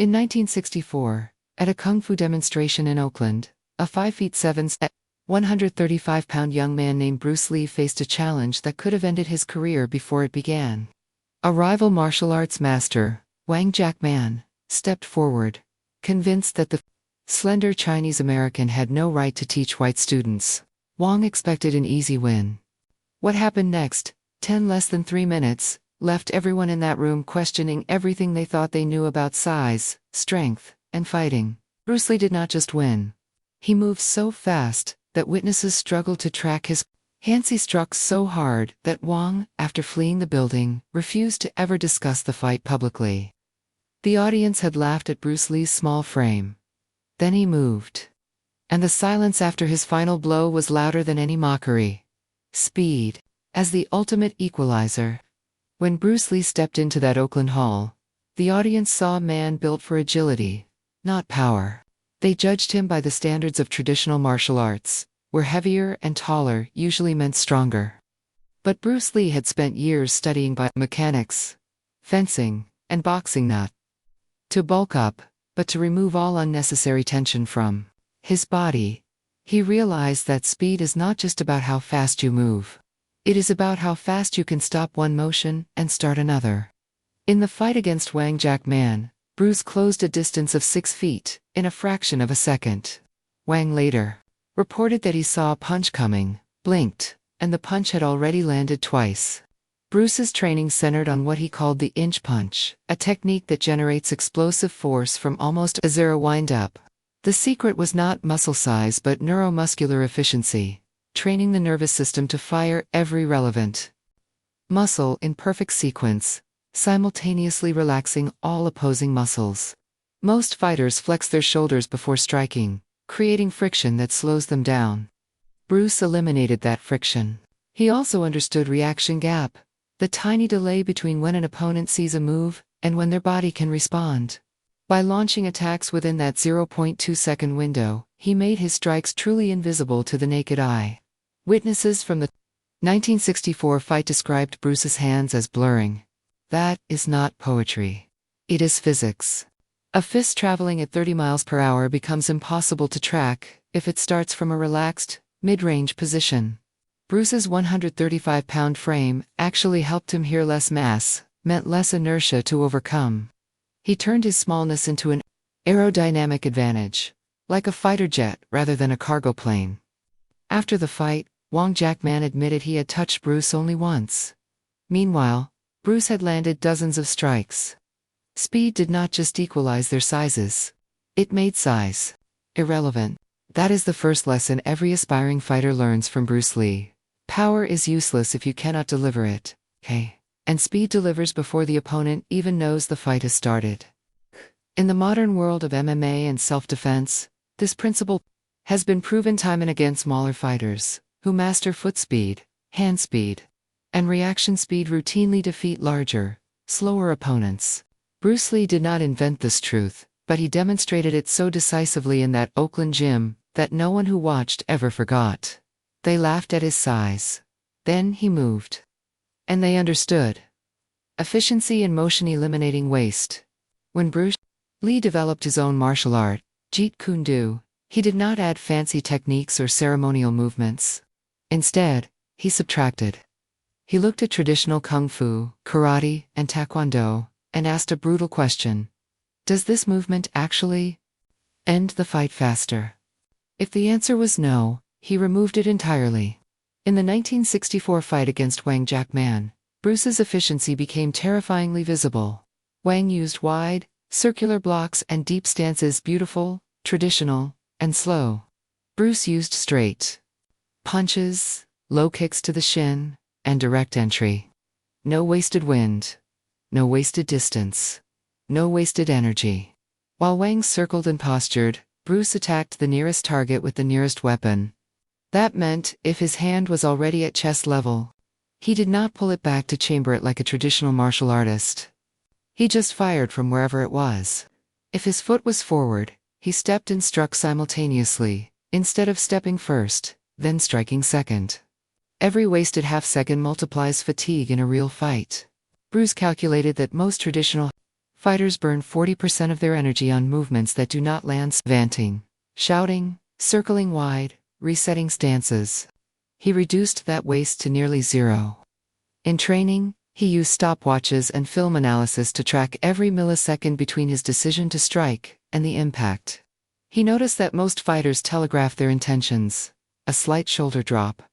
In 1964, at a kung fu demonstration in Oakland, a 5'7", 135-pound young man named Bruce Lee faced a challenge that could have ended his career before it began. A rival martial arts master, Wang Jackman, stepped forward, convinced that the slender Chinese American had no right to teach white students. Wang expected an easy win. What happened next, 10 less than 3 minutes, left everyone in that room questioning everything they thought they knew about size, strength, and fighting. Bruce Lee did not just win. He moved so fast that witnesses struggled to track his hands. He struck so hard that Wang, after fleeing the building, refused to ever discuss the fight publicly. The audience had laughed at Bruce Lee's small frame. Then he moved. And the silence after his final blow was louder than any mockery. Speed, as the ultimate equalizer. When Bruce Lee stepped into that Oakland hall, the audience saw a man built for agility, not power. They judged him by the standards of traditional martial arts, where heavier and taller usually meant stronger. But Bruce Lee had spent years studying biomechanics, fencing, and boxing, not to bulk up, but to remove all unnecessary tension from his body. He realized that speed is not just about how fast you move. It is about how fast you can stop one motion and start another. In the fight against Wang Jackman, Bruce closed a distance of 6 feet, in a fraction of a second. Wang later reported that he saw a punch coming, blinked, and the punch had already landed twice. Bruce's training centered on what he called the inch punch, a technique that generates explosive force from almost a zero wind-up. The secret was not muscle size but neuromuscular efficiency, training the nervous system to fire every relevant muscle in perfect sequence, simultaneously relaxing all opposing muscles. Most fighters flex their shoulders before striking, creating friction that slows them down. Bruce eliminated that friction. He also understood reaction gap, the tiny delay between when an opponent sees a move and when their body can respond. By launching attacks within that 0.2-second window, he made his strikes truly invisible to the naked eye. Witnesses from the 1964 fight described Bruce's hands as blurring. That is not poetry. It is physics. A fist traveling at 30 miles per hour becomes impossible to track if it starts from a relaxed, mid-range position. Bruce's 135-pound frame actually helped him hear less mass, meant less inertia to overcome. He turned his smallness into an aerodynamic advantage, like a fighter jet rather than a cargo plane. After the fight, Wang Jackman admitted he had touched Bruce only once. Meanwhile, Bruce had landed dozens of strikes. Speed did not just equalize their sizes. It made size irrelevant. That is the first lesson every aspiring fighter learns from Bruce Lee. Power is useless if you cannot deliver it. And speed delivers before the opponent even knows the fight has started. In the modern world of MMA and self-defense, this principle has been proven time and again. Smaller fighters, who master foot speed, hand speed, and reaction speed routinely defeat larger, slower opponents. Bruce Lee did not invent this truth, but he demonstrated it so decisively in that Oakland gym that no one who watched ever forgot. They laughed at his size. Then he moved. And they understood. Efficiency in motion eliminating waste. When Bruce Lee developed his own martial art, Jeet Kune Do, he did not add fancy techniques or ceremonial movements. Instead, he subtracted. He looked at traditional kung fu, karate, and taekwondo, and asked a brutal question. Does this movement actually end the fight faster? If the answer was no, he removed it entirely. In the 1964 fight against Wang Jackman, Bruce's efficiency became terrifyingly visible. Wang used wide, circular blocks and deep stances, beautiful, traditional, and slow. Bruce used straight punches, low kicks to the shin, and direct entry. No wasted wind. No wasted distance. No wasted energy. While Wang circled and postured, Bruce attacked the nearest target with the nearest weapon. That meant, if his hand was already at chest level, he did not pull it back to chamber it like a traditional martial artist. He just fired from wherever it was. If his foot was forward, he stepped and struck simultaneously, instead of stepping first, then striking second. Every wasted half-second multiplies fatigue in a real fight. Bruce calculated that most traditional Fighters burn 40% of their energy on movements that do not land, vanting, shouting, circling wide, resetting stances. He reduced that waste to nearly zero. In training, he used stopwatches and film analysis to track every millisecond between his decision to strike and the impact. He noticed that most fighters telegraph their intentions: a slight shoulder drop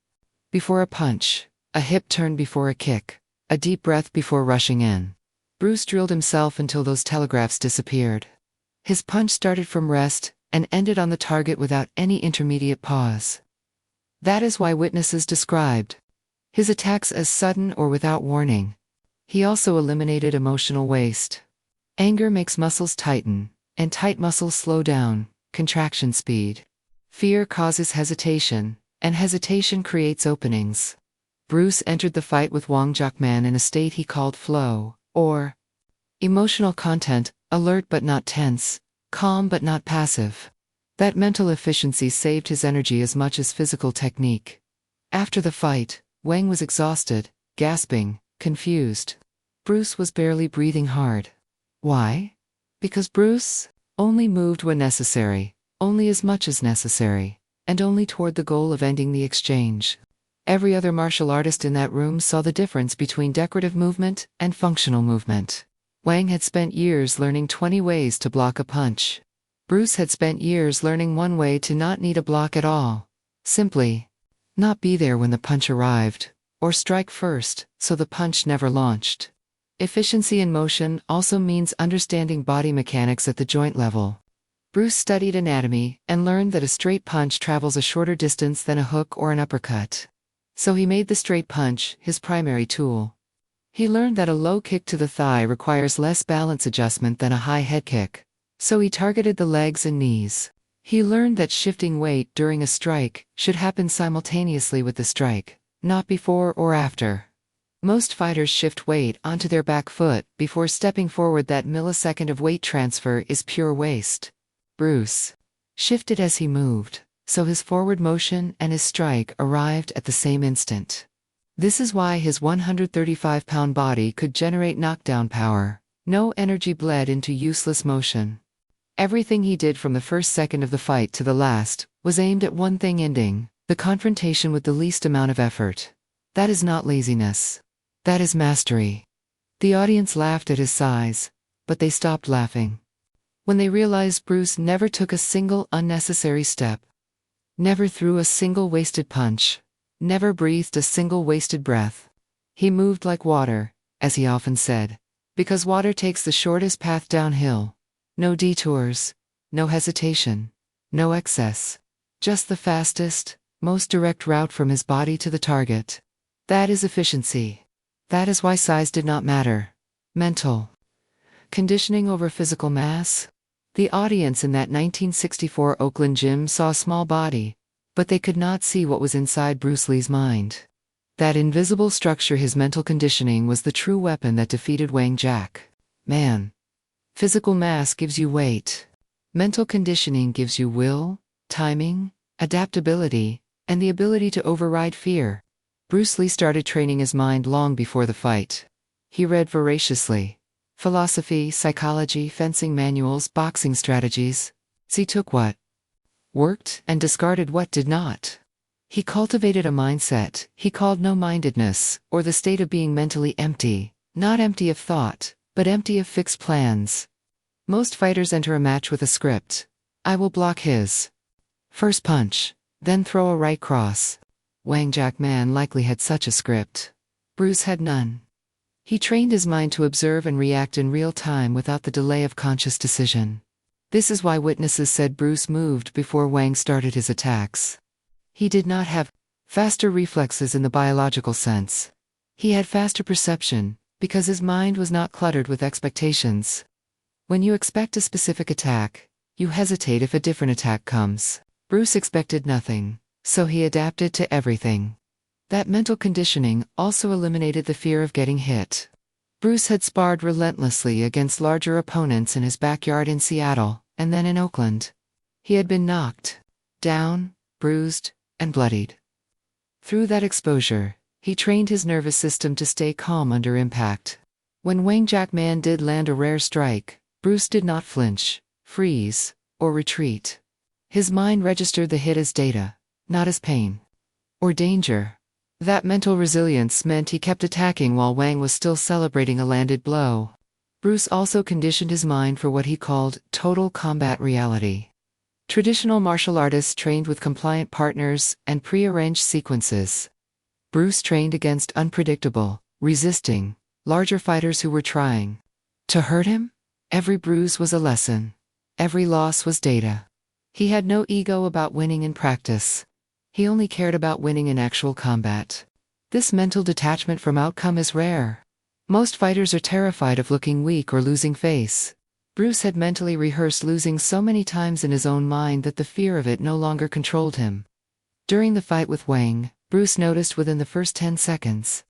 before a punch, a hip turn before a kick, a deep breath before rushing in. Bruce drilled himself until those telegraphs disappeared. His punch started from rest and ended on the target without any intermediate pause. That is why witnesses described his attacks as sudden or without warning. He also eliminated emotional waste. Anger makes muscles tighten, and tight muscles slow down, contraction speed. Fear causes hesitation, and hesitation creates openings. Bruce entered the fight with Wang Jiakman in a state he called flow, or emotional content, alert but not tense, calm but not passive. That mental efficiency saved his energy as much as physical technique. After the fight, Wang was exhausted, gasping, confused. Bruce was barely breathing hard. Why? Because Bruce only moved when necessary, only as much as necessary, and only toward the goal of ending the exchange. Every other martial artist in that room saw the difference between decorative movement and functional movement. Wang had spent years learning 20 ways to block a punch. Bruce had spent years learning one way to not need a block at all. Simply not be there when the punch arrived, or strike first, so the punch never launched. Efficiency in motion also means understanding body mechanics at the joint level. Bruce studied anatomy and learned that a straight punch travels a shorter distance than a hook or an uppercut. So he made the straight punch his primary tool. He learned that a low kick to the thigh requires less balance adjustment than a high head kick. So he targeted the legs and knees. He learned that shifting weight during a strike should happen simultaneously with the strike, not before or after. Most fighters shift weight onto their back foot before stepping forward. That millisecond of weight transfer is pure waste. Bruce shifted as he moved, so his forward motion and his strike arrived at the same instant. This is why his 135-pound body could generate knockdown power. No energy bled into useless motion. Everything he did from the first second of the fight to the last was aimed at one thing: ending the confrontation with the least amount of effort. That is not laziness. That is mastery. The audience laughed at his size, but they stopped laughing when they realized Bruce never took a single unnecessary step, never threw a single wasted punch, never breathed a single wasted breath. He moved like water, as he often said, because water takes the shortest path downhill. No detours, no hesitation, no excess. Just the fastest, most direct route from his body to the target. That is efficiency. That is why size did not matter. Mental conditioning over physical mass. The audience in that 1964 Oakland gym saw a small body, but they could not see what was inside Bruce Lee's mind. That invisible structure, his mental conditioning, was the true weapon that defeated Wang Jiakman. Physical mass gives you weight. Mental conditioning gives you will, timing, adaptability, and the ability to override fear. Bruce Lee started training his mind long before the fight. He read voraciously. Philosophy, psychology, fencing manuals, boxing strategies. He took what worked and discarded what did not. He cultivated a mindset he called no-mindedness, or the state of being mentally empty, not empty of thought, but empty of fixed plans. Most fighters enter a match with a script. I will block his first punch, then throw a right cross. Wang Jiakman likely had such a script. Bruce had none. He trained his mind to observe and react in real time without the delay of conscious decision. This is why witnesses said Bruce moved before Wang started his attacks. He did not have faster reflexes in the biological sense. He had faster perception, because his mind was not cluttered with expectations. When you expect a specific attack, you hesitate if a different attack comes. Bruce expected nothing, so he adapted to everything. That mental conditioning also eliminated the fear of getting hit. Bruce had sparred relentlessly against larger opponents in his backyard in Seattle, and then in Oakland. He had been knocked down, bruised, and bloodied. Through that exposure, he trained his nervous system to stay calm under impact. When Wang Jackman did land a rare strike, Bruce did not flinch, freeze, or retreat. His mind registered the hit as data, not as pain or danger. That mental resilience meant he kept attacking while Wang was still celebrating a landed blow. Bruce also conditioned his mind for what he called total combat reality. Traditional martial artists trained with compliant partners and pre-arranged sequences. Bruce trained against unpredictable, resisting, larger fighters who were trying to hurt him. Every bruise was a lesson. Every loss was data. He had no ego about winning in practice. He only cared about winning in actual combat. This mental detachment from outcome is rare. Most fighters are terrified of looking weak or losing face. Bruce had mentally rehearsed losing so many times in his own mind that the fear of it no longer controlled him. During the fight with Wang, Bruce noticed within the first 10 seconds,